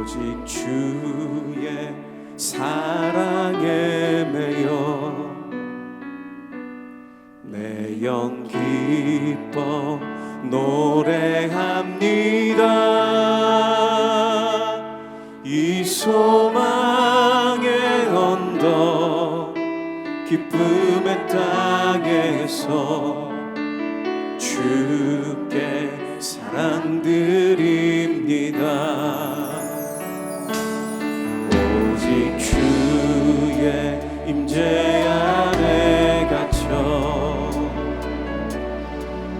오직 주의 사랑에 매여 내 영 기뻐 노래합니다. 이 소망의 언덕 기쁨의 땅에서 주께 사랑 드립니다. 오직 주의 임재 안에 갇혀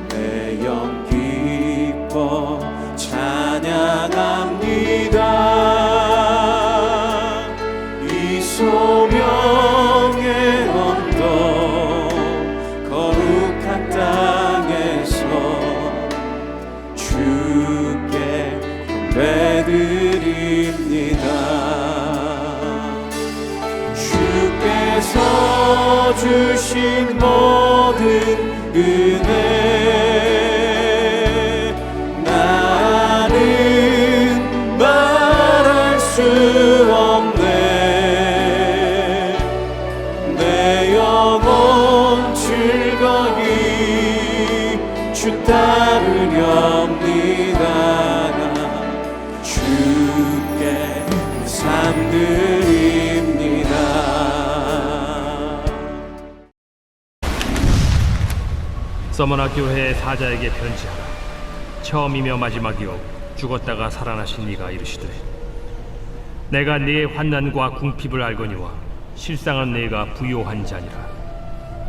내 영 기뻐 찬양합니다. 이 소명의 언덕 거룩한 땅에서 주께 경배드립니다. 주께서 주신 모든 은혜 나는 말할 수 없네. 내 영혼 즐거이 주 따르렵니다. 주께 삶 드립니다. 서머나 교회의 사자에게 편지하라. 처음이며 마지막이요 죽었다가 살아나신 이가 이르시되 내가 네의 환난과 궁핍을 알거니와 실상은 네가 부요한 자니라.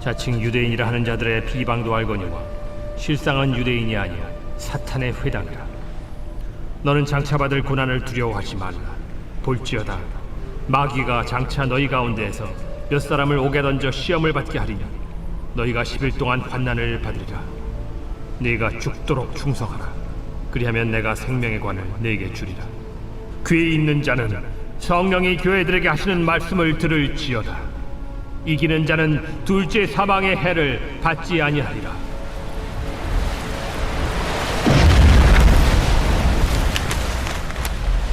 자칭 유대인이라 하는 자들의 비방도 알거니와 실상은 유대인이 아니야 사탄의 회당이라. 너는 장차 받을 고난을 두려워하지 말라. 볼지어다 마귀가 장차 너희 가운데에서 몇 사람을 옥에 던져 시험을 받게 하리니 너희가 10일 동안 환난을 받으리라. 네가 죽도록 충성하라. 그리하면 내가 생명의 관을 네게 주리라. 귀 있는 자는 성령이 교회들에게 하시는 말씀을 들을지어다. 이기는 자는 둘째 사망의 해를 받지 아니하리라.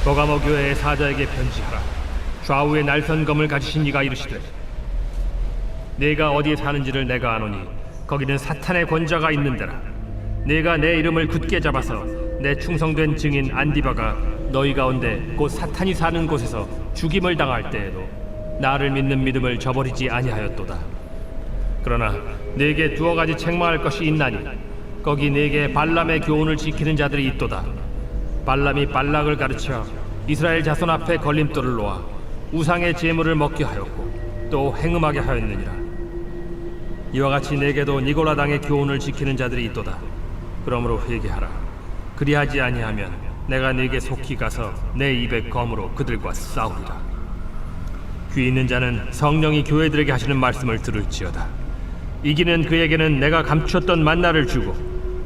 버가모 교회의 사자에게 편지하라. 좌우에 날선 검을 가지신 이가 이르시되 네가 어디에 사는지를 내가 아노니 거기는 사탄의 권자가 있는 데라. 네가 내 이름을 굳게 잡아서 내 충성된 증인 안디바가 너희 가운데 곧 사탄이 사는 곳에서 죽임을 당할 때에도 나를 믿는 믿음을 저버리지 아니하였도다. 그러나 네게 두어 가지 책망할 것이 있나니 거기 네게 발람의 교훈을 지키는 자들이 있도다. 발람이 발락을 가르쳐 이스라엘 자손 앞에 걸림돌을 놓아 우상의 제물을 먹게 하였고 또 행음하게 하였느니라. 이와 같이 내게도 니골라당의 교훈을 지키는 자들이 있도다. 그러므로 회개하라. 그리하지 아니하면 내가 네게 속히 가서 내 입의 검으로 그들과 싸우리라. 귀 있는 자는 성령이 교회들에게 하시는 말씀을 들을지어다. 이기는 그에게는 내가 감추었던 만나를 주고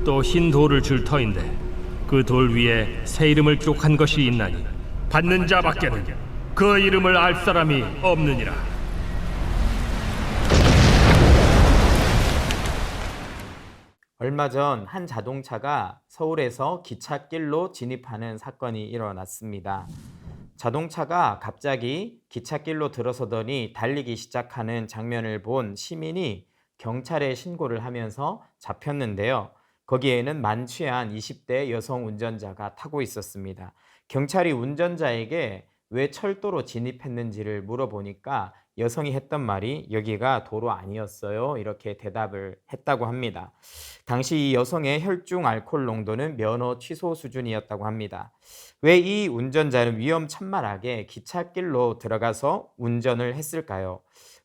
또 흰 돌을 줄 터인데 그 돌 위에 새 이름을 기록한 것이 있나니 받는 자밖에는 그 이름을 알 사람이 없느니라. 얼마 전 한 자동차가 서울에서 기찻길로 진입하는 사건이 일어났습니다. 자동차가 갑자기 기찻길로 들어서더니 달리기 시작하는 장면을 본 시민이 경찰에 신고를 하면서 잡혔는데요. 거기에는 만취한 20대 여성 운전자가 타고 있었습니다. 경찰이 운전자에게 왜 철도로 진입했는지를 물어보니까 여성이 했던 말이 여기가 도로 아니었어요. 이렇게 대답을 했다고 합니다. 당시 이 여성의 혈중 알코올 농도는 면허 취소 수준이었다고 합니다. 왜 이 운전자는 위험천만하게 기찻길로 들어가서 운전을 했을까요?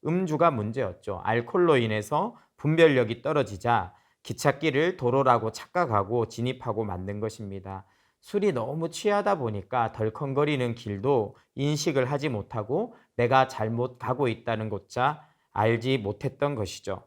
음주가 문제였죠. 알코올로 인해서 분별력이 떨어지자 기찻길을 도로라고 착각하고 진입하고 만든 것입니다. 술이 너무 취하다 보니까 덜컹거리는 길도 인식을 하지 못하고 내가 잘못 가고 있다는 것자 알지 못했던 것이죠.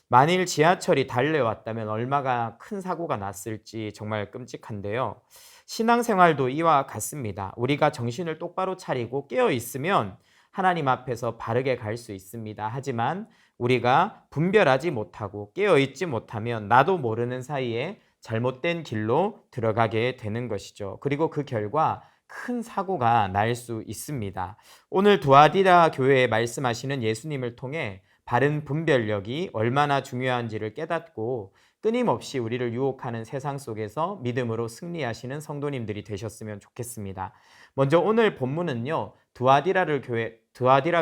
만일 지하철이 달려왔다면 얼마나 큰 사고가 났을지 정말 끔찍한데요. 신앙생활도 이와 같습니다. 우리가 정신을 똑바로 차리고 깨어 있으면 하나님 앞에서 바르게 갈 수 있습니다. 하지만 우리가 분별하지 못하고 깨어 있지 못하면 나도 모르는 사이에 잘못된 길로 들어가게 되는 것이죠. 그리고 그 결과 큰 사고가 날 수 있습니다. 오늘 두아디라 교회에 말씀하시는 예수님을 통해 바른 분별력이 얼마나 중요한지를 깨닫고 끊임없이 우리를 유혹하는 세상 속에서 믿음으로 승리하시는 성도님들이 되셨으면 좋겠습니다. 먼저 오늘 본문은요, 두아디라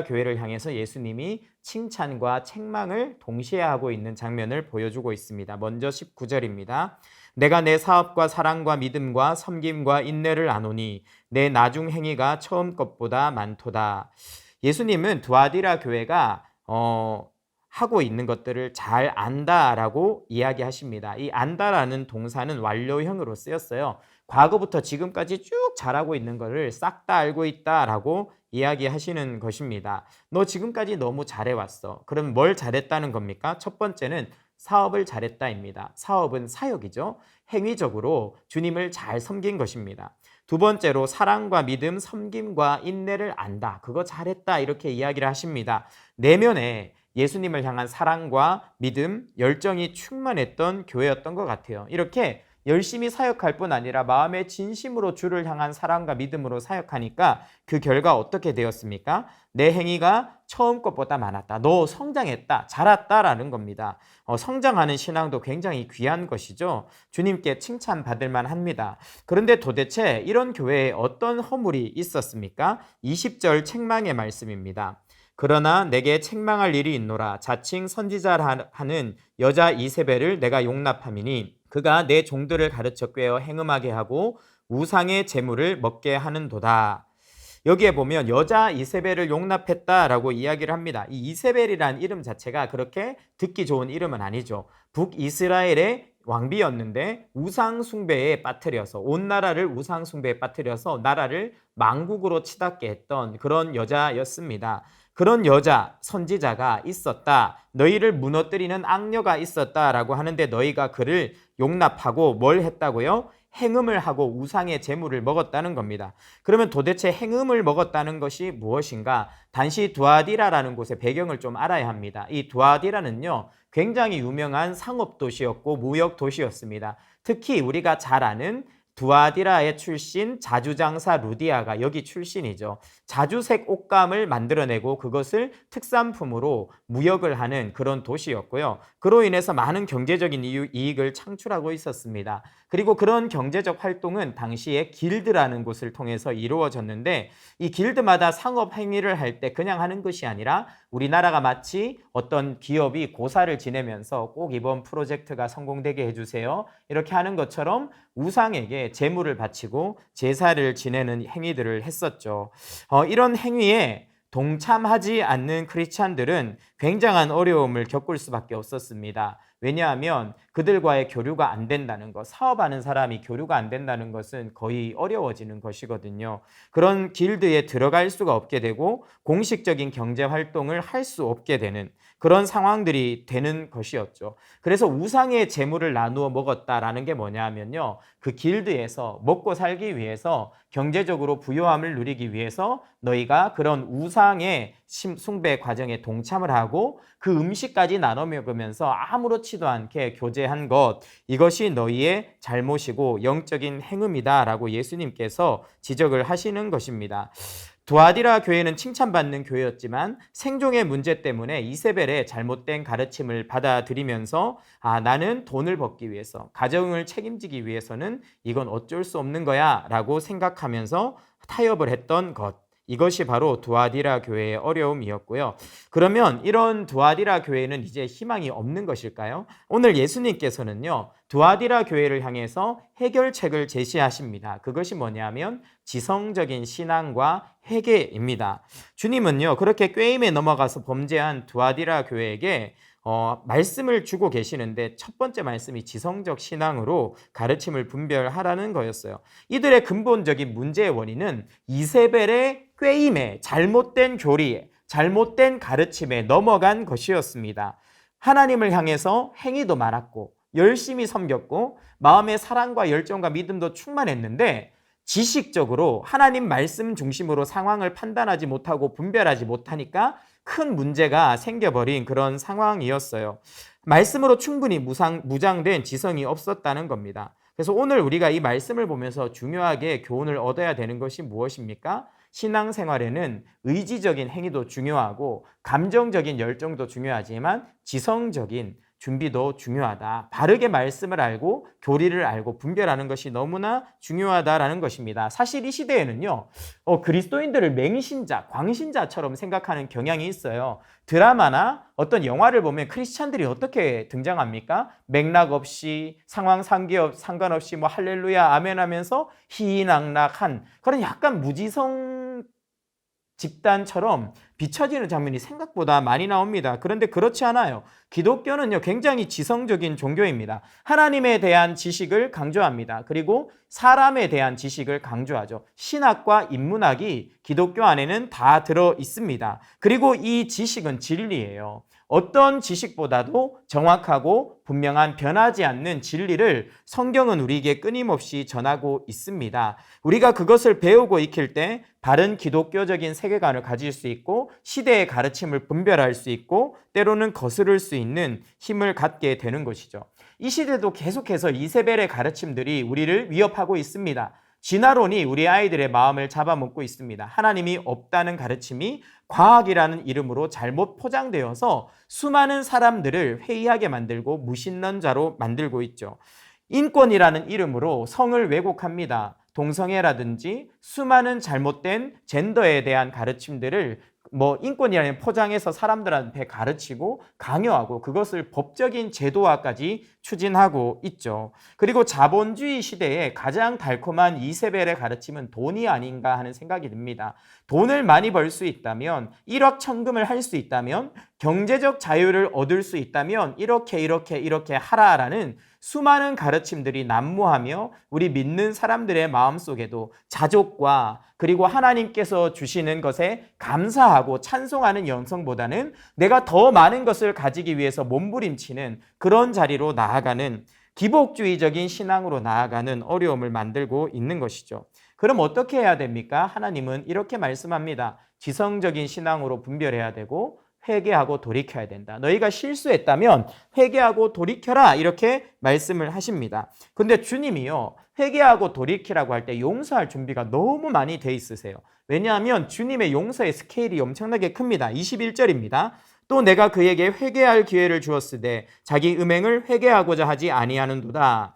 교회를 향해서 예수님이 칭찬과 책망을 동시에 하고 있는 장면을 보여주고 있습니다. 먼저 19절입니다. 내가 내 사업과 사랑과 믿음과 섬김과 인내를 아노니 내 나중 행위가 처음 것보다 많도다. 예수님은 두아디라 교회가 하고 있는 것들을 잘 안다라고 이야기하십니다. 이 안다라는 동사는 완료형으로 쓰였어요. 과거부터 지금까지 쭉 잘하고 있는 것을 싹 다 알고 있다라고 이야기하시는 것입니다. 너 지금까지 너무 잘해왔어. 그럼 뭘 잘했다는 겁니까? 첫 번째는 사업을 잘했다입니다. 사업은 사역이죠. 행위적으로 주님을 잘 섬긴 것입니다. 두 번째로 사랑과 믿음, 섬김과 인내를 안다. 그거 잘했다. 이렇게 이야기를 하십니다. 내면에 예수님을 향한 사랑과 믿음, 열정이 충만했던 교회였던 것 같아요. 이렇게 열심히 사역할 뿐 아니라 마음의 진심으로 주를 향한 사랑과 믿음으로 사역하니까 그 결과 어떻게 되었습니까? 내 행위가 처음 것보다 많았다. 너 성장했다. 자랐다라는 겁니다. 성장하는 신앙도 굉장히 귀한 것이죠. 주님께 칭찬받을 만합니다. 그런데 도대체 이런 교회에 어떤 허물이 있었습니까? 20절 책망의 말씀입니다. 그러나 내게 책망할 일이 있노라. 자칭 선지자라 하는 여자 이세벨을 내가 용납함이니 그가 내 종들을 가르쳐 꿰어 행음하게 하고 우상의 제물을 먹게 하는도다. 여기에 보면 여자 이세벨을 용납했다라고 이야기를 합니다. 이 이세벨이라는 이름 자체가 그렇게 듣기 좋은 이름은 아니죠. 북이스라엘의 왕비였는데 우상 숭배에 빠뜨려서 온 나라를 우상 숭배에 빠뜨려서 나라를 망국으로 치닫게 했던 그런 여자였습니다. 그런 여자 선지자가 있었다. 너희를 무너뜨리는 악녀가 있었다라고 하는데 너희가 그를 용납하고 뭘 했다고요? 행음을 하고 우상의 제물을 먹었다는 겁니다. 그러면 도대체 행음을 먹었다는 것이 무엇인가? 단시 두아디라라는 곳의 배경을 좀 알아야 합니다. 이 두아디라는요, 굉장히 유명한 상업 도시였고 무역 도시였습니다. 특히 우리가 잘 아는 두아디라의 출신 자주장사 루디아가 여기 출신이죠. 자주색 옷감을 만들어내고 그것을 특산품으로 무역을 하는 그런 도시였고요. 그로 인해서 많은 경제적인 이익을 창출하고 있었습니다. 그리고 그런 경제적 활동은 당시에 길드라는 곳을 통해서 이루어졌는데 이 길드마다 상업 행위를 할 때 그냥 하는 것이 아니라 우리나라가 마치 어떤 기업이 고사를 지내면서 꼭 이번 프로젝트가 성공되게 해주세요. 이렇게 하는 것처럼 우상에게 제물을 바치고 제사를 지내는 행위들을 했었죠. 이런 행위에 동참하지 않는 크리스찬들은 굉장한 어려움을 겪을 수밖에 없었습니다. 왜냐하면 그들과의 교류가 안 된다는 것, 사업하는 사람이 교류가 안 된다는 것은 거의 어려워지는 것이거든요. 그런 길드에 들어갈 수가 없게 되고 공식적인 경제 활동을 할 수 없게 되는 그런 상황들이 되는 것이었죠. 그래서 우상의 재물을 나누어 먹었다라는 게 뭐냐면요. 그 길드에서 먹고 살기 위해서 경제적으로 부유함을 누리기 위해서 너희가 그런 우상의 숭배 과정에 동참을 하고 그 음식까지 나눠 먹으면서 아무렇지도 않게 교제한 것, 이것이 너희의 잘못이고 영적인 행음이다라고 예수님께서 지적을 하시는 것입니다. 두아디라 교회는 칭찬받는 교회였지만 생존의 문제 때문에 이세벨의 잘못된 가르침을 받아들이면서 나는 돈을 벌기 위해서, 가정을 책임지기 위해서는 이건 어쩔 수 없는 거야 라고 생각하면서 타협을 했던 것, 이것이 바로 두아디라 교회의 어려움이었고요. 그러면 이런 두아디라 교회는 이제 희망이 없는 것일까요? 오늘 예수님께서는요, 두아디라 교회를 향해서 해결책을 제시하십니다. 그것이 뭐냐면 지성적인 신앙과 회개입니다. 주님은요, 그렇게 꾀임에 넘어가서 범죄한 두아디라 교회에게 말씀을 주고 계시는데 첫 번째 말씀이 지성적 신앙으로 가르침을 분별하라는 거였어요. 이들의 근본적인 문제의 원인은 이세벨의 꾀임에, 잘못된 교리에, 잘못된 가르침에 넘어간 것이었습니다. 하나님을 향해서 행위도 많았고 열심히 섬겼고 마음의 사랑과 열정과 믿음도 충만했는데 지식적으로 하나님 말씀 중심으로 상황을 판단하지 못하고 분별하지 못하니까 큰 문제가 생겨버린 그런 상황이었어요. 말씀으로 충분히 무장된 지성이 없었다는 겁니다. 그래서 오늘 우리가 이 말씀을 보면서 중요하게 교훈을 얻어야 되는 것이 무엇입니까? 신앙생활에는 의지적인 행위도 중요하고 감정적인 열정도 중요하지만 지성적인 준비도 중요하다. 바르게 말씀을 알고 교리를 알고 분별하는 것이 너무나 중요하다라는 것입니다. 사실 이 시대에는요, 그리스도인들을 맹신자, 광신자처럼 생각하는 경향이 있어요. 드라마나 어떤 영화를 보면 크리스찬들이 어떻게 등장합니까? 맥락 없이 상황 상관없이 뭐 할렐루야 아멘 하면서 희희낙낙한 그런 약간 무지성 집단처럼 비춰지는 장면이 생각보다 많이 나옵니다. 그런데 그렇지 않아요. 기독교는요, 굉장히 지성적인 종교입니다. 하나님에 대한 지식을 강조합니다. 그리고 사람에 대한 지식을 강조하죠. 신학과 인문학이 기독교 안에는 다 들어 있습니다. 그리고 이 지식은 진리예요. 어떤 지식보다도 정확하고 분명한 변하지 않는 진리를 성경은 우리에게 끊임없이 전하고 있습니다. 우리가 그것을 배우고 익힐 때 바른 기독교적인 세계관을 가질 수 있고 시대의 가르침을 분별할 수 있고 때로는 거스를 수 있는 힘을 갖게 되는 것이죠. 이 시대도 계속해서 이세벨의 가르침들이 우리를 위협하고 있습니다. 진화론이 우리 아이들의 마음을 잡아먹고 있습니다. 하나님이 없다는 가르침이 과학이라는 이름으로 잘못 포장되어서 수많은 사람들을 회의하게 만들고 무신론자로 만들고 있죠. 인권이라는 이름으로 성을 왜곡합니다. 동성애라든지 수많은 잘못된 젠더에 대한 가르침들을 인권이라는 포장해서 사람들한테 가르치고 강요하고 그것을 법적인 제도화까지 추진하고 있죠. 그리고 자본주의 시대에 가장 달콤한 이세벨의 가르침은 돈이 아닌가 하는 생각이 듭니다. 돈을 많이 벌 수 있다면, 일확천금을 할 수 있다면, 경제적 자유를 얻을 수 있다면 이렇게 하라라는 수많은 가르침들이 난무하며 우리 믿는 사람들의 마음속에도 자족과 그리고 하나님께서 주시는 것에 감사하고 찬송하는 영성보다는 내가 더 많은 것을 가지기 위해서 몸부림치는 그런 자리로 나아가는 기복주의적인 신앙으로 나아가는 어려움을 만들고 있는 것이죠. 그럼 어떻게 해야 됩니까? 하나님은 이렇게 말씀합니다. 지성적인 신앙으로 분별해야 되고 회개하고 돌이켜야 된다. 너희가 실수했다면 회개하고 돌이켜라 이렇게 말씀을 하십니다. 근데 주님이요, 회개하고 돌이키라고 할 때 용서할 준비가 너무 많이 돼 있으세요. 왜냐하면 주님의 용서의 스케일이 엄청나게 큽니다. 21절입니다. 또 내가 그에게 회개할 기회를 주었으되 자기 음행을 회개하고자 하지 아니하는도다.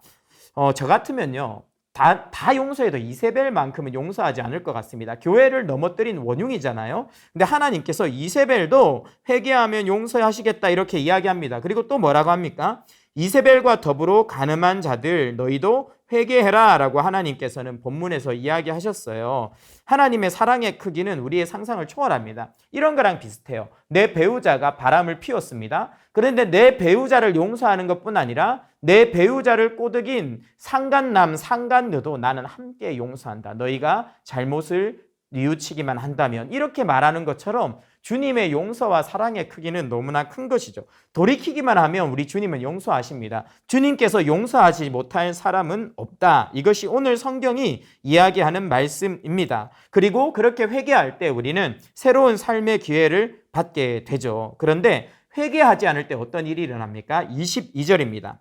저 같으면요, 다 용서해도 이세벨만큼은 용서하지 않을 것 같습니다. 교회를 넘어뜨린 원흉이잖아요. 근데 하나님께서 이세벨도 회개하면 용서하시겠다 이렇게 이야기합니다. 그리고 또 뭐라고 합니까? 이세벨과 더불어 간음한 자들 너희도 회개해라 라고 하나님께서는 본문에서 이야기하셨어요. 하나님의 사랑의 크기는 우리의 상상을 초월합니다. 이런 거랑 비슷해요. 내 배우자가 바람을 피웠습니다. 그런데 내 배우자를 용서하는 것뿐 아니라 내 배우자를 꼬드긴 상간남, 상간녀도 나는 함께 용서한다. 너희가 잘못을 뉘우치기만 한다면 이렇게 말하는 것처럼 주님의 용서와 사랑의 크기는 너무나 큰 것이죠. 돌이키기만 하면 우리 주님은 용서하십니다. 주님께서 용서하지 못할 사람은 없다. 이것이 오늘 성경이 이야기하는 말씀입니다. 그리고 그렇게 회개할 때 우리는 새로운 삶의 기회를 받게 되죠. 그런데 회개하지 않을 때 어떤 일이 일어납니까? 22절입니다.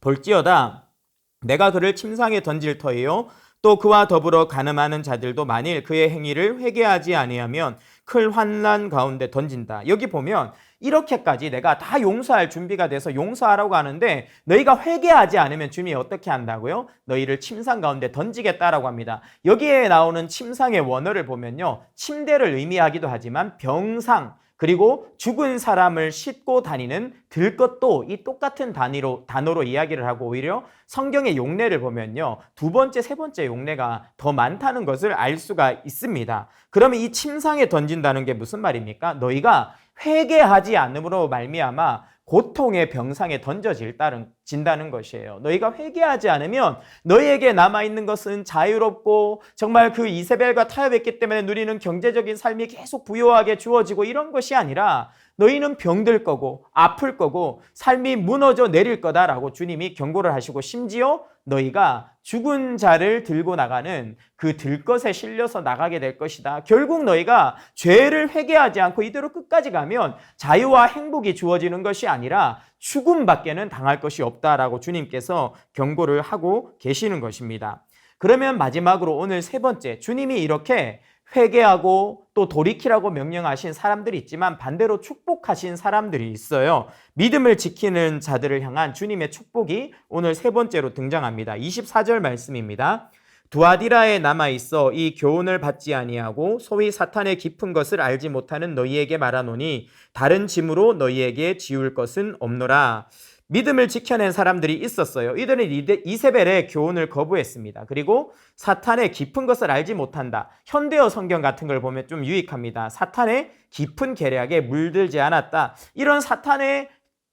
볼지어다 내가 그를 침상에 던질 터이요 또 그와 더불어 간음하는 자들도 만일 그의 행위를 회개하지 아니하면 큰 환난 가운데 던진다. 여기 보면 이렇게까지 내가 다 용서할 준비가 돼서 용서하라고 하는데 너희가 회개하지 않으면 주님이 어떻게 한다고요? 너희를 침상 가운데 던지겠다라고 합니다. 여기에 나오는 침상의 원어를 보면요, 침대를 의미하기도 하지만 병상, 그리고 죽은 사람을 싣고 다니는 들것도 이 똑같은 단어로 이야기를 하고 오히려 성경의 용례를 보면요, 두 번째, 세 번째 용례가 더 많다는 것을 알 수가 있습니다. 그러면 이 침상에 던진다는 게 무슨 말입니까? 너희가 회개하지 않음으로 말미암아 고통의 병상에 던져진다는 것이에요. 너희가 회개하지 않으면 너희에게 남아있는 것은 자유롭고 정말 그 이세벨과 타협했기 때문에 누리는 경제적인 삶이 계속 부유하게 주어지고 이런 것이 아니라 너희는 병들 거고 아플 거고 삶이 무너져 내릴 거다라고 주님이 경고를 하시고 심지어 너희가 죽은 자를 들고 나가는 그 들것에 실려서 나가게 될 것이다. 결국 너희가 죄를 회개하지 않고 이대로 끝까지 가면 자유와 행복이 주어지는 것이 아니라 죽음밖에는 당할 것이 없다라고 주님께서 경고를 하고 계시는 것입니다. 그러면 마지막으로 오늘 세 번째, 주님이 이렇게 회개하고 또 돌이키라고 명령하신 사람들이 있지만 반대로 축복하신 사람들이 있어요. 믿음을 지키는 자들을 향한 주님의 축복이 오늘 세 번째로 등장합니다. 24절 말씀입니다. 두아디라에 남아있어 이 교훈을 받지 아니하고 소위 사탄의 깊은 것을 알지 못하는 너희에게 말하노니 다른 짐으로 너희에게 지울 것은 없노라. 믿음을 지켜낸 사람들이 있었어요. 이들은 이세벨의 교훈을 거부했습니다. 그리고 사탄의 깊은 것을 알지 못한다. 현대어 성경 같은 걸 보면 좀 유익합니다. 사탄의 깊은 계략에 물들지 않았다. 이런 사탄의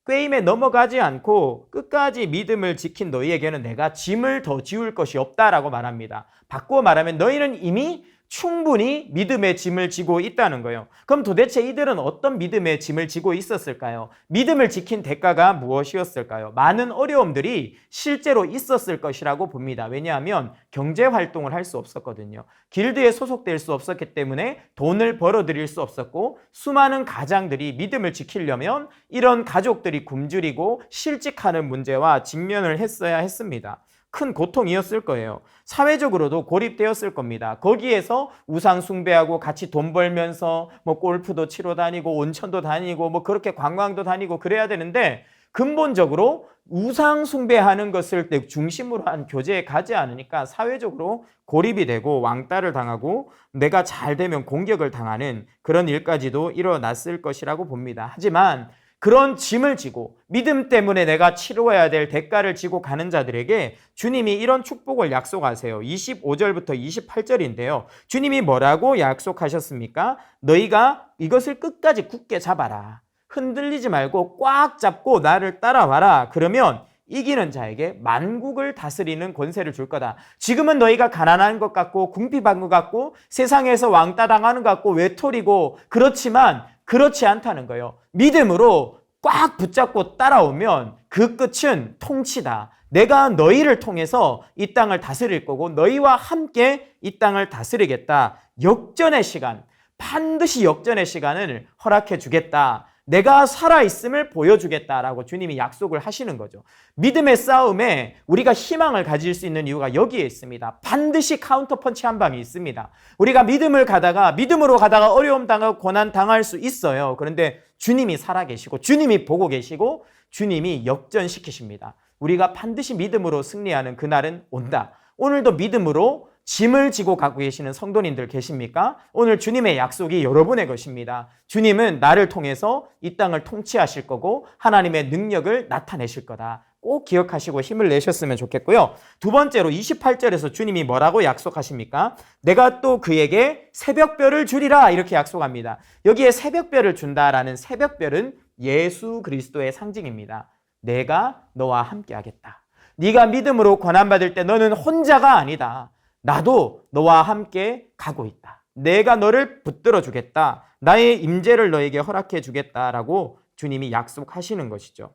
꾀임에 넘어가지 않고 끝까지 믿음을 지킨 너희에게는 내가 짐을 더 지울 것이 없다라고 말합니다. 바꾸어 말하면 너희는 이미 충분히 믿음의 짐을 지고 있다는 거예요. 그럼 도대체 이들은 어떤 믿음의 짐을 지고 있었을까요? 믿음을 지킨 대가가 무엇이었을까요? 많은 어려움들이 실제로 있었을 것이라고 봅니다. 왜냐하면 경제활동을 할 수 없었거든요. 길드에 소속될 수 없었기 때문에 돈을 벌어들일 수 없었고 수많은 가장들이 믿음을 지키려면 이런 가족들이 굶주리고 실직하는 문제와 직면을 했어야 했습니다. 큰 고통이었을 거예요. 사회적으로도 고립되었을 겁니다. 거기에서 우상 숭배하고 같이 돈 벌면서 뭐 골프도 치러 다니고 온천도 다니고 뭐 그렇게 관광도 다니고 그래야 되는데 근본적으로 우상 숭배하는 것을 중심으로 한 교제에 가지 않으니까 사회적으로 고립이 되고 왕따를 당하고 내가 잘 되면 공격을 당하는 그런 일까지도 일어났을 것이라고 봅니다. 하지만 그런 짐을 지고 믿음 때문에 내가 치러야 될 대가를 지고 가는 자들에게 주님이 이런 축복을 약속하세요. 25절부터 28절인데요. 주님이 뭐라고 약속하셨습니까? 너희가 이것을 끝까지 굳게 잡아라. 흔들리지 말고 꽉 잡고 나를 따라와라. 그러면 이기는 자에게 만국을 다스리는 권세를 줄 거다. 지금은 너희가 가난한 것 같고 궁핍한 것 같고 세상에서 왕따 당하는 것 같고 외톨이고 그렇지만 그렇지 않다는 거예요. 믿음으로 꽉 붙잡고 따라오면 그 끝은 통치다. 내가 너희를 통해서 이 땅을 다스릴 거고 너희와 함께 이 땅을 다스리겠다. 역전의 시간, 반드시 역전의 시간을 허락해 주겠다. 내가 살아있음을 보여주겠다라고 주님이 약속을 하시는 거죠. 믿음의 싸움에 우리가 희망을 가질 수 있는 이유가 여기에 있습니다. 반드시 카운터펀치 한 방이 있습니다. 우리가 믿음으로 가다가 어려움 당하고 고난 당할 수 있어요. 그런데 주님이 살아계시고 주님이 보고 계시고 주님이 역전시키십니다. 우리가 반드시 믿음으로 승리하는 그날은 온다. 오늘도 믿음으로 짐을 지고 가고 계시는 성도님들 계십니까? 오늘 주님의 약속이 여러분의 것입니다. 주님은 나를 통해서 이 땅을 통치하실 거고 하나님의 능력을 나타내실 거다. 꼭 기억하시고 힘을 내셨으면 좋겠고요. 두 번째로 28절에서 주님이 뭐라고 약속하십니까? 내가 또 그에게 새벽별을 주리라 이렇게 약속합니다. 여기에 새벽별을 준다라는 새벽별은 예수 그리스도의 상징입니다. 내가 너와 함께 하겠다. 네가 믿음으로 고난받을 때 너는 혼자가 아니다. 나도 너와 함께 가고 있다. 내가 너를 붙들어 주겠다. 나의 임재를 너에게 허락해 주겠다라고 주님이 약속하시는 것이죠.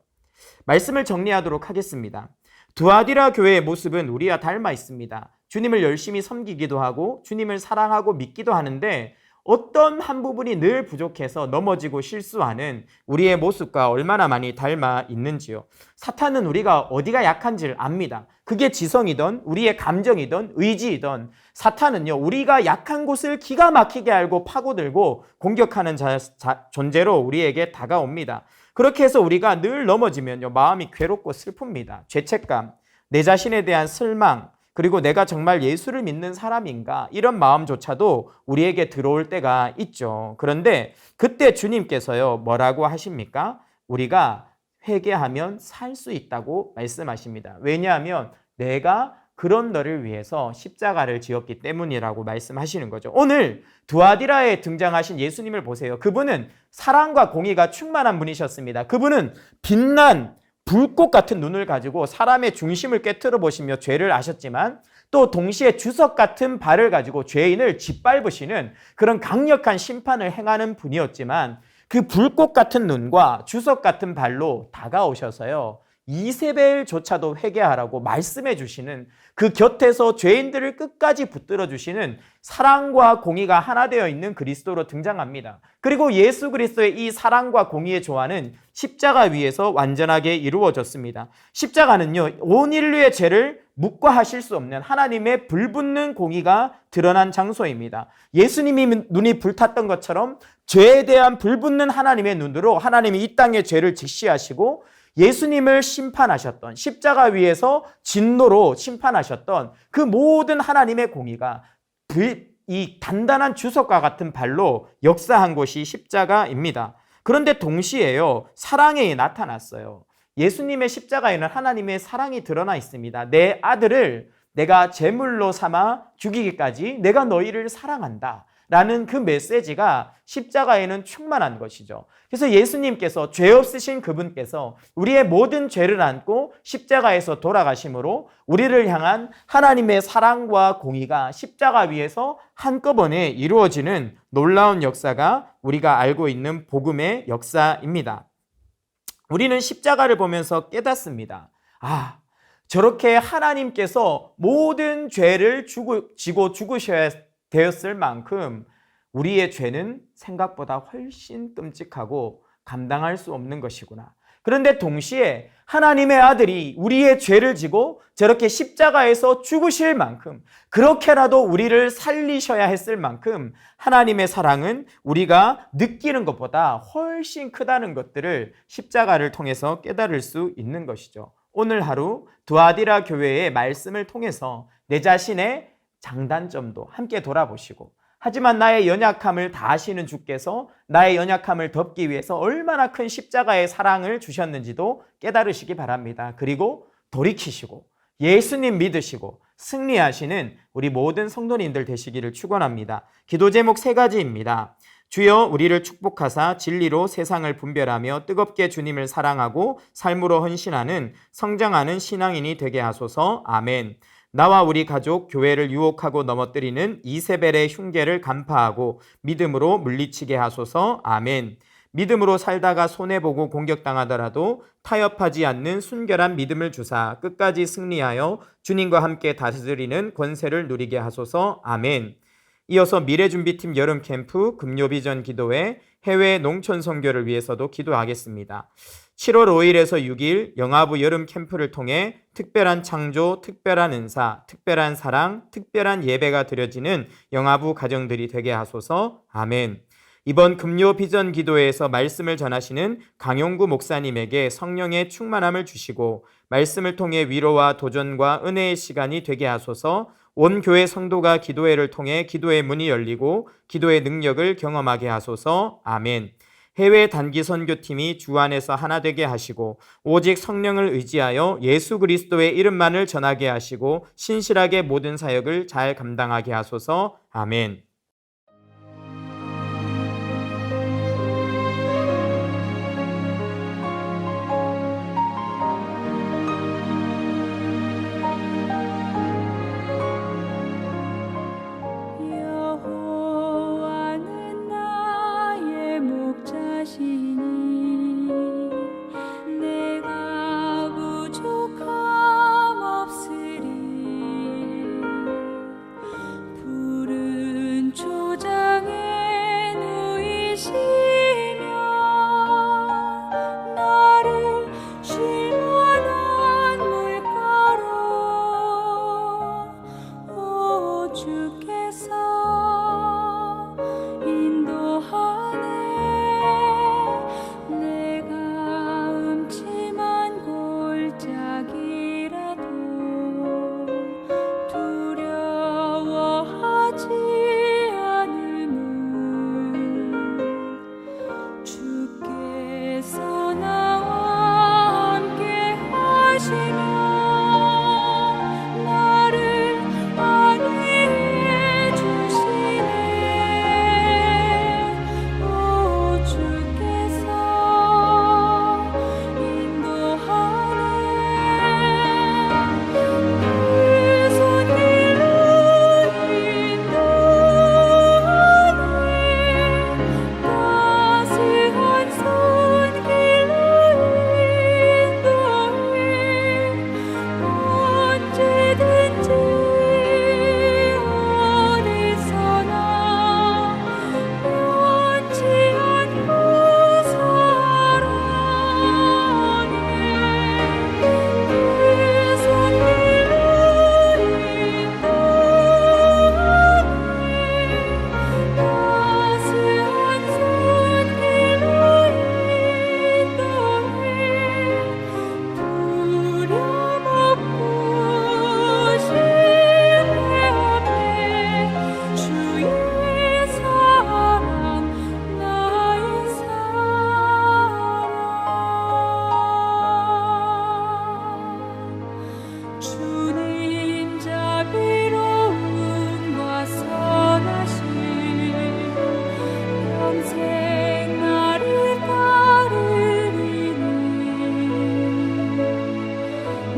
말씀을 정리하도록 하겠습니다. 두아디라 교회의 모습은 우리와 닮아 있습니다. 주님을 열심히 섬기기도 하고 주님을 사랑하고 믿기도 하는데 어떤 한 부분이 늘 부족해서 넘어지고 실수하는 우리의 모습과 얼마나 많이 닮아 있는지요. 사탄은 우리가 어디가 약한지를 압니다. 그게 지성이든 우리의 감정이든 의지이든 사탄은요 우리가 약한 곳을 기가 막히게 알고 파고들고 공격하는 존재로 우리에게 다가옵니다. 그렇게 해서 우리가 늘 넘어지면요 마음이 괴롭고 슬픕니다. 죄책감, 내 자신에 대한 실망, 그리고 내가 정말 예수를 믿는 사람인가 이런 마음조차도 우리에게 들어올 때가 있죠. 그런데 그때 주님께서요 뭐라고 하십니까? 우리가 회개하면 살 수 있다고 말씀하십니다. 왜냐하면 내가 그런 너를 위해서 십자가를 지었기 때문이라고 말씀하시는 거죠. 오늘 두아디라에 등장하신 예수님을 보세요. 그분은 사랑과 공의가 충만한 분이셨습니다. 그분은 빛난 불꽃 같은 눈을 가지고 사람의 중심을 깨트려 보시며 죄를 아셨지만 또 동시에 주석 같은 발을 가지고 죄인을 짓밟으시는 그런 강력한 심판을 행하는 분이었지만 그 불꽃 같은 눈과 주석 같은 발로 다가오셔서요, 이세벨조차도 회개하라고 말씀해 주시는, 그 곁에서 죄인들을 끝까지 붙들어 주시는 사랑과 공의가 하나 되어 있는 그리스도로 등장합니다. 그리고 예수 그리스도의 이 사랑과 공의의 조화는 십자가 위에서 완전하게 이루어졌습니다. 십자가는요, 온 인류의 죄를 묵과하실 수 없는 하나님의 불붙는 공의가 드러난 장소입니다. 예수님이 눈이 불탔던 것처럼 죄에 대한 불붙는 하나님의 눈으로 하나님이 이 땅의 죄를 직시하시고 예수님을 심판하셨던, 십자가 위에서 진노로 심판하셨던 그 모든 하나님의 공의가 이 단단한 주석과 같은 발로 역사한 곳이 십자가입니다. 그런데 동시에요, 사랑이 나타났어요. 예수님의 십자가에는 하나님의 사랑이 드러나 있습니다. 내 아들을 내가 제물로 삼아 죽이기까지 내가 너희를 사랑한다 라는 그 메시지가 십자가에는 충만한 것이죠. 그래서 예수님께서, 죄 없으신 그분께서 우리의 모든 죄를 안고 십자가에서 돌아가심으로 우리를 향한 하나님의 사랑과 공의가 십자가 위에서 한꺼번에 이루어지는 놀라운 역사가 우리가 알고 있는 복음의 역사입니다. 우리는 십자가를 보면서 깨닫습니다. 아, 저렇게 하나님께서 모든 죄를 지고 죽으셔야 되었을 만큼 우리의 죄는 생각보다 훨씬 끔찍하고 감당할 수 없는 것이구나. 그런데 동시에 하나님의 아들이 우리의 죄를 지고 저렇게 십자가에서 죽으실 만큼, 그렇게라도 우리를 살리셔야 했을 만큼 하나님의 사랑은 우리가 느끼는 것보다 훨씬 크다는 것들을 십자가를 통해서 깨달을 수 있는 것이죠. 오늘 하루 두아디라 교회의 말씀을 통해서 내 자신의 장단점도 함께 돌아보시고, 하지만 나의 연약함을 다 아시는 주께서 나의 연약함을 덮기 위해서 얼마나 큰 십자가의 사랑을 주셨는지도 깨달으시기 바랍니다. 그리고 돌이키시고 예수님 믿으시고 승리하시는 우리 모든 성도님들 되시기를 축원합니다. 기도 제목 3가지입니다. 주여 우리를 축복하사 진리로 세상을 분별하며 뜨겁게 주님을 사랑하고 삶으로 헌신하는 성장하는 신앙인이 되게 하소서. 아멘. 나와 우리 가족, 교회를 유혹하고 넘어뜨리는 이세벨의 흉계를 간파하고 믿음으로 물리치게 하소서. 아멘. 믿음으로 살다가 손해보고 공격당하더라도 타협하지 않는 순결한 믿음을 주사 끝까지 승리하여 주님과 함께 다스리는 권세를 누리게 하소서. 아멘. 이어서 미래준비팀 여름캠프 금요비전 기도회 해외 농촌 선교를 위해서도 기도하겠습니다. 7월 5일에서 6일 영아부 여름 캠프를 통해 특별한 창조, 특별한 은사, 특별한 사랑, 특별한 예배가 드려지는 영아부 가정들이 되게 하소서. 아멘. 이번 금요 비전 기도회에서 말씀을 전하시는 강용구 목사님에게 성령의 충만함을 주시고 말씀을 통해 위로와 도전과 은혜의 시간이 되게 하소서. 온 교회 성도가 기도회를 통해 기도의 문이 열리고 기도의 능력을 경험하게 하소서. 아멘. 해외 단기 선교팀이 주 안에서 하나 되게 하시고 오직 성령을 의지하여 예수 그리스도의 이름만을 전하게 하시고 신실하게 모든 사역을 잘 감당하게 하소서. 아멘. 여호와는 나의 목자시니 내가 부족함 없으리. 푸른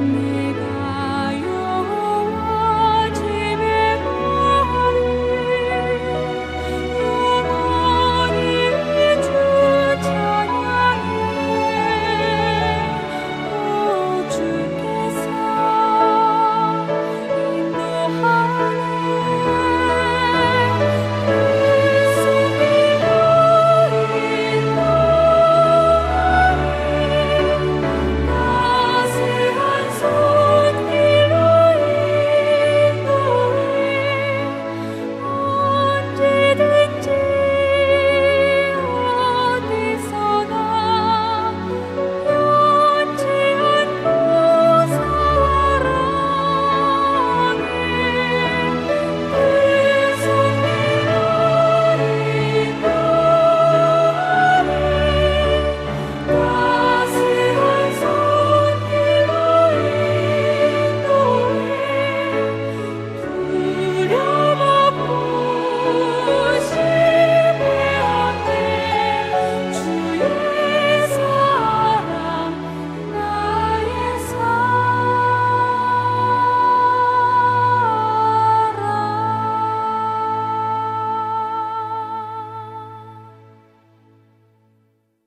내